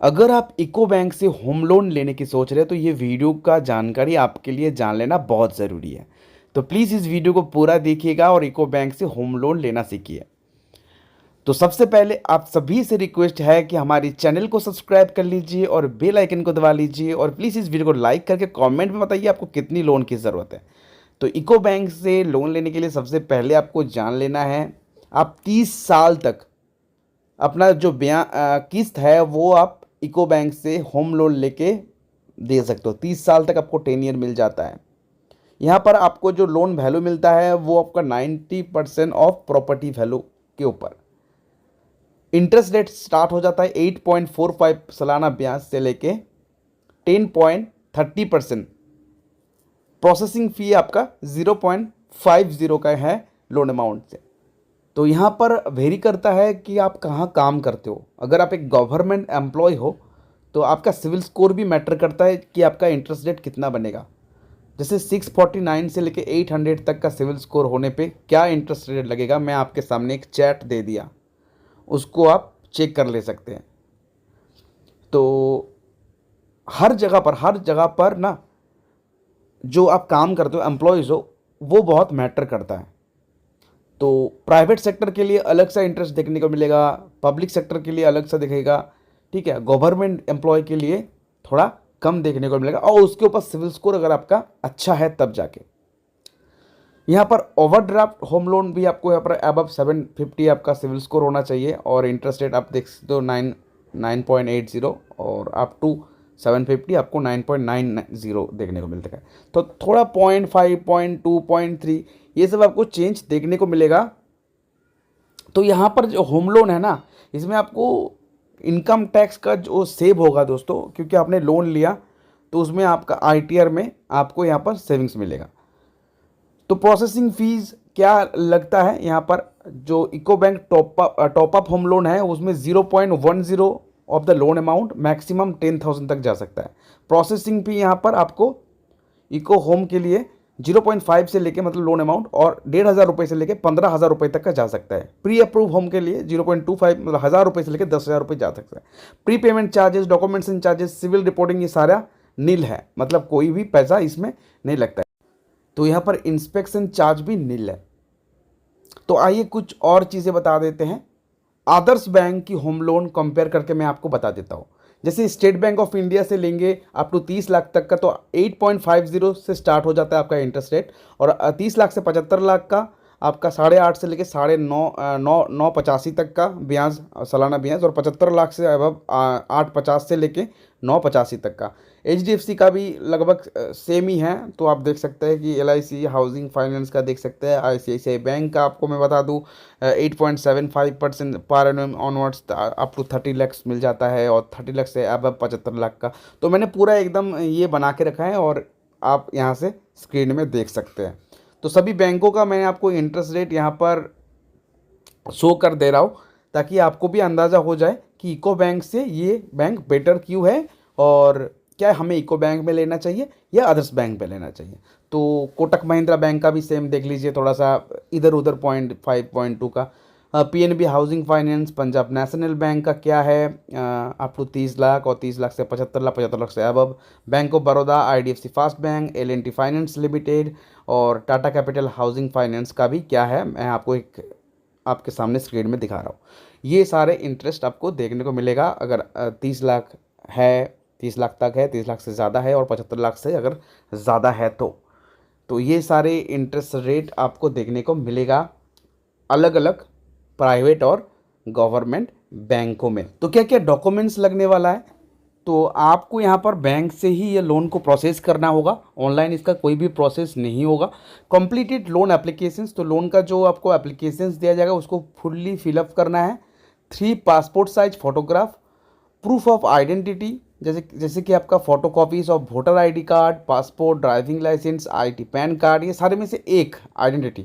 अगर आप eco bank से होम लोन लेने की सोच रहे हैं तो ये वीडियो का जानकारी आपके लिए जान लेना बहुत ज़रूरी है। तो प्लीज़ इस वीडियो को पूरा देखिएगा और इको बैंक से होम लोन लेना सीखिए। तो सबसे पहले आप सभी से रिक्वेस्ट है कि हमारी चैनल को सब्सक्राइब कर लीजिए और बेल आइकन को दबा लीजिए और प्लीज़ इस वीडियो को लाइक करके कमेंट में बताइए आपको कितनी लोन की ज़रूरत है। तो इको बैंक से लोन लेने के लिए सबसे पहले आपको जान लेना है, आप 30 साल तक अपना जो किस्त है वो आप इको बैंक से होम लोन लेके दे सकते हो। 30 साल तक आपको 10 ईयर मिल जाता है। यहाँ पर आपको जो लोन वैल्यू मिलता है वो आपका 90% ऑफ प्रॉपर्टी वैल्यू के ऊपर। इंटरेस्ट रेट स्टार्ट हो जाता है 8.45 सालाना ब्याज से लेके 10.30%। प्रोसेसिंग फ़ी आपका 0.50 का है लोन अमाउंट से। तो यहाँ पर वेरी करता है कि आप कहाँ काम करते हो। अगर आप एक गवर्नमेंट एम्प्लॉय हो तो आपका सिविल स्कोर भी मैटर करता है कि आपका इंटरेस्ट रेट कितना बनेगा। जैसे 649 से लेके 800 तक का सिविल स्कोर होने पे क्या इंटरेस्ट रेट लगेगा, मैं आपके सामने एक चैट दे दिया, उसको आप चेक कर ले सकते हैं। तो हर जगह पर ना जो आप काम करते हो एम्प्लॉयज़ हो वो बहुत मैटर करता है। तो प्राइवेट सेक्टर के लिए अलग सा इंटरेस्ट देखने को मिलेगा, पब्लिक सेक्टर के लिए अलग सा दिखेगा, ठीक है। गवर्नमेंट एम्प्लॉय के लिए थोड़ा कम देखने को मिलेगा और उसके ऊपर सिविल स्कोर अगर आपका अच्छा है तब जाके। यहाँ पर ओवरड्राफ्ट होम लोन भी आपको यहाँ पर अबव 750 आपका सिविल स्कोर होना चाहिए और इंटरेस्ट रेट आप देख सकते हो 9.80 और अप टू 750 आपको 9.90 देखने को मिलता है। तो थोड़ा 0.5 0.2 0.3 ये सब आपको चेंज देखने को मिलेगा। तो यहाँ पर जो होम लोन है ना, इसमें आपको इनकम टैक्स का जो सेव होगा दोस्तों, क्योंकि आपने लोन लिया तो उसमें आपका आईटीआर में आपको यहाँ पर सेविंग्स मिलेगा। तो प्रोसेसिंग फीस क्या लगता है यहाँ पर, जो इको bank top up home loan है उसमें 0.10 of the loan amount maximum 10,000 तक जा सकता है। प्रोसेसिंग फी यहाँ पर आपको इको होम के लिए 0.5 से लेके मतलब लोन अमाउंट और 1,500 रुपये से लेके 15,000 रुपये तक का जा सकता है। प्री अप्रूव होम के लिए 0.25 मतलब 1,000 रुपये से लेके 10,000 रुपये जा सकता है। Prepayment charges, documentation charges, civil reporting ये सारा नील है, मतलब कोई भी पैसा इसमें नहीं लगता है। तो यहाँ पर इंस्पेक्शन चार्ज भी नील है। तो आइए कुछ और चीज़ें बता देते हैं। आदर्श बैंक की होम लोन कंपेयर करके मैं आपको बता देता हूँ। जैसे स्टेट बैंक ऑफ इंडिया से लेंगे अप टू 30 लाख तक का तो 8.50 से स्टार्ट हो जाता है आपका इंटरेस्ट रेट, और 30 लाख से 75 लाख का आपका 8.5 से लेके 9.50 तक का ब्याज, सालाना ब्याज, और 75 लाख से अब 8.50 से लेके 9.85 तक का। HDFC का भी लगभग सेम ही है। तो आप देख सकते हैं कि LIC हाउसिंग फाइनेंस का देख सकते हैं। ICICI बैंक का आपको मैं बता दूं 8.75% पर annum onwards up to 30 lakhs मिल जाता है, और 30 लाख से अब 75 लाख का। तो मैंने पूरा एकदम ये बना के रखा है और आप यहाँ से स्क्रीन में देख सकते हैं। तो सभी बैंकों का मैं आपको इंटरेस्ट रेट यहाँ पर शो कर दे रहा हूँ ताकि आपको भी अंदाज़ा हो जाए कि इको बैंक से ये बैंक बेटर क्यों है और क्या हमें इको बैंक में लेना चाहिए या अदर्स बैंक में लेना चाहिए। तो कोटक महिंद्रा बैंक का भी सेम देख लीजिए, थोड़ा सा इधर उधर 0.5 0.2 का। PNB housing finance, Punjab national bank का क्या है अप टू 30 लाख, और 30 लाख से 75 लाख, 75 लाख से अब। Bank of Baroda, IDFC first bank, L&T finance limited और टाटा कैपिटल हाउसिंग फाइनेंस का भी क्या है मैं आपको एक आपके सामने स्क्रीन में दिखा रहा हूँ। ये सारे इंटरेस्ट आपको देखने को मिलेगा अगर 30 लाख है, 30 लाख तक है, 30 लाख से ज़्यादा है और 75 लाख से अगर ज़्यादा है तो ये सारे इंटरेस्ट रेट आपको देखने को मिलेगा अलग अलग प्राइवेट और गवर्नमेंट बैंकों में। तो क्या क्या डॉक्यूमेंट्स लगने वाला है, तो आपको यहाँ पर बैंक से ही ये लोन को प्रोसेस करना होगा। ऑनलाइन इसका कोई भी प्रोसेस नहीं होगा। कंप्लीटेड लोन एप्लीकेशंस, तो लोन का जो आपको एप्लीकेशंस दिया जाएगा उसको फुल्ली फिलअप करना है। 3 passport size photograph, proof of identity जैसे कि आपका photocopies of voter ID card, passport, driving licence, IT PAN card, ये सारे में से एक आइडेंटिटी।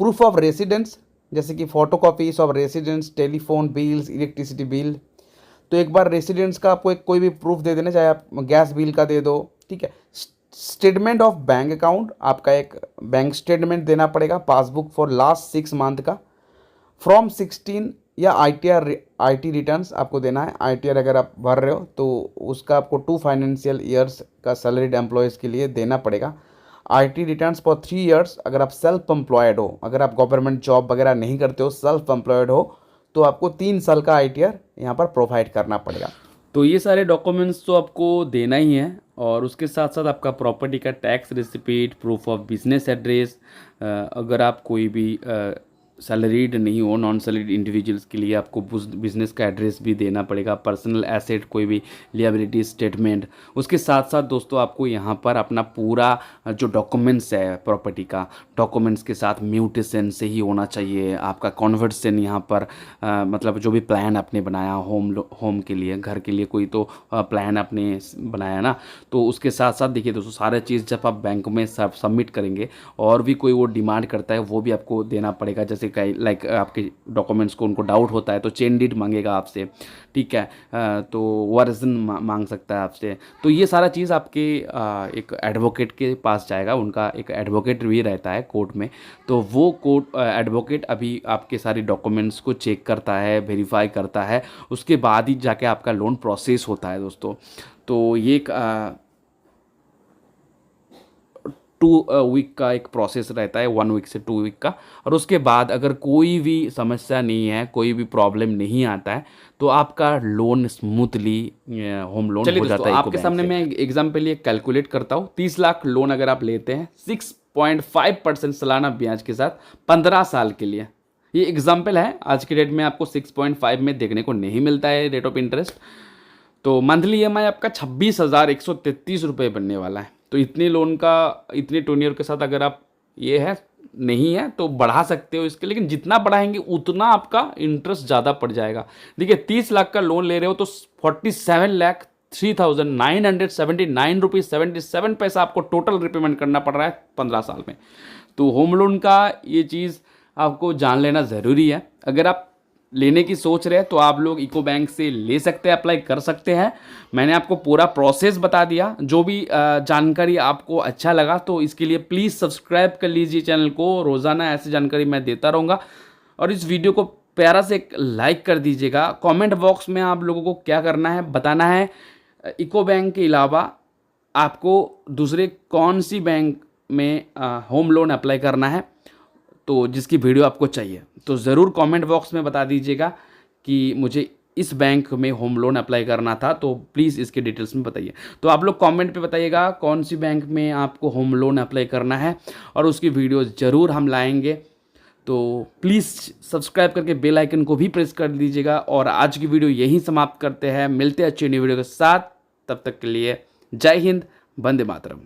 प्रूफ ऑफ रेसिडेंस जैसे कि photocopies of residence, telephone bills, electricity bill. तो एक बार रेसिडेंस का आपको एक कोई भी प्रूफ दे देना, चाहे आप गैस बिल का दे दो, ठीक है। स्टेटमेंट ऑफ बैंक अकाउंट, आपका एक बैंक स्टेटमेंट देना पड़ेगा, पासबुक फॉर लास्ट 6 मंथ का। फ्रॉम 16 या आईटी रिटर्न्स आपको देना है। आईटीआर अगर आप भर रहे हो तो उसका आपको 2 फाइनेंशियल ईयर्स का सैलरीड एम्प्लॉयज़ के लिए देना पड़ेगा। आईटी रिटर्न्स फॉर 3 ईयर्स अगर आप सेल्फ एम्प्लॉयड हो, अगर आप गवर्नमेंट जॉब वगैरह नहीं करते हो, सेल्फ एम्प्लॉयड हो, तो आपको 3 साल का आईटीआर यहाँ पर प्रोवाइड करना पड़ेगा। तो ये सारे डॉक्यूमेंट्स तो आपको देना ही है, और उसके साथ साथ आपका प्रॉपर्टी का tax receipt, proof of business address, अगर आप कोई भी सैलरीड नहीं हो, नॉन सैलरीड इंडिविजुअल्स के लिए आपको बिजनेस का एड्रेस भी देना पड़ेगा, पर्सनल एसेट कोई भी लिएबिलिटी स्टेटमेंट। उसके साथ साथ दोस्तों आपको यहाँ पर अपना पूरा जो डॉक्यूमेंट्स है प्रॉपर्टी का, डॉक्यूमेंट्स के साथ म्यूटेशन से ही होना चाहिए। आपका कन्वर्सन यहाँ पर मतलब जो भी प्लान आपने बनाया होम के लिए, घर के लिए कोई तो प्लान आपने बनाया ना, तो उसके साथ साथ देखिए दोस्तों सारे चीज़ जब आप बैंक में सबमिट करेंगे और भी कोई वो डिमांड करता है वो भी आपको देना पड़ेगा। जैसे लाइक आपके डॉक्यूमेंट्स को उनको डाउट होता है तो चेन डीड मांगेगा आपसे, ठीक है, तो वर्जन मांग सकता है आपसे। तो ये सारा चीज़ आपके एक एडवोकेट के पास जाएगा, उनका एक एडवोकेट भी रहता है कोर्ट में, तो वो कोर्ट एडवोकेट अभी आपके सारी डॉक्यूमेंट्स को चेक करता है, वेरीफाई करता है, उसके बाद ही जाके आपका लोन प्रोसेस होता है दोस्तों। तो ये एक 2 वीक का एक प्रोसेस रहता है, 1 वीक से 2 वीक का। और उसके बाद अगर कोई भी समस्या नहीं है, कोई भी प्रॉब्लम नहीं आता है, तो आपका लोन स्मूथली होम लोन हो जाता है। आपके सामने मैं एग्जाम्पल ये कैलकुलेट करता हूँ। 30 लाख लोन अगर आप लेते हैं 6.5% सालाना ब्याज के साथ 15 साल के लिए, ये एग्जाम्पल है, आज के डेट में आपको 6.5 में देखने को नहीं मिलता है रेट ऑफ इंटरेस्ट। तो मंथली EMI आपका 26,133 रुपये बनने वाला है। तो इतनी लोन का, इतनी टोनियर के साथ अगर आप ये है नहीं है तो बढ़ा सकते हो इसके, लेकिन जितना बढ़ाएंगे उतना आपका इंटरेस्ट ज़्यादा पड़ जाएगा। देखिए 30 लाख का लोन ले रहे हो तो 47,03,979 रुपीज़ 77 पैसा आपको टोटल रिपेमेंट करना पड़ रहा है 15 साल में। तो होम लोन का ये चीज़ आपको जान लेना ज़रूरी है। अगर आप लेने की सोच रहे हैं तो आप लोग यूको बैंक से ले सकते हैं, अप्लाई कर सकते हैं। मैंने आपको पूरा प्रोसेस बता दिया। जो भी जानकारी आपको अच्छा लगा तो इसके लिए प्लीज़ सब्सक्राइब कर लीजिए चैनल को, रोज़ाना ऐसी जानकारी मैं देता रहूँगा। और इस वीडियो को प्यारा से एक लाइक कर दीजिएगा। कमेंट बॉक्स में आप लोगों को क्या करना है बताना है, यूको बैंक के अलावा आपको दूसरे कौन सी बैंक में होम लोन अप्लाई करना है, तो जिसकी वीडियो आपको चाहिए तो ज़रूर कमेंट बॉक्स में बता दीजिएगा कि मुझे इस बैंक में होम लोन अप्लाई करना था, तो प्लीज़ इसके डिटेल्स में बताइए। तो आप लोग कमेंट पे बताइएगा कौन सी बैंक में आपको होम लोन अप्लाई करना है, और उसकी वीडियो ज़रूर हम लाएंगे। तो प्लीज़ सब्सक्राइब करके बेल आइकन को भी प्रेस कर दीजिएगा। और आज की वीडियो यहीं समाप्त करते हैं, मिलते हैं अच्छी न्यू वीडियो के साथ। तब तक के लिए जय हिंद, वंदे मातरम।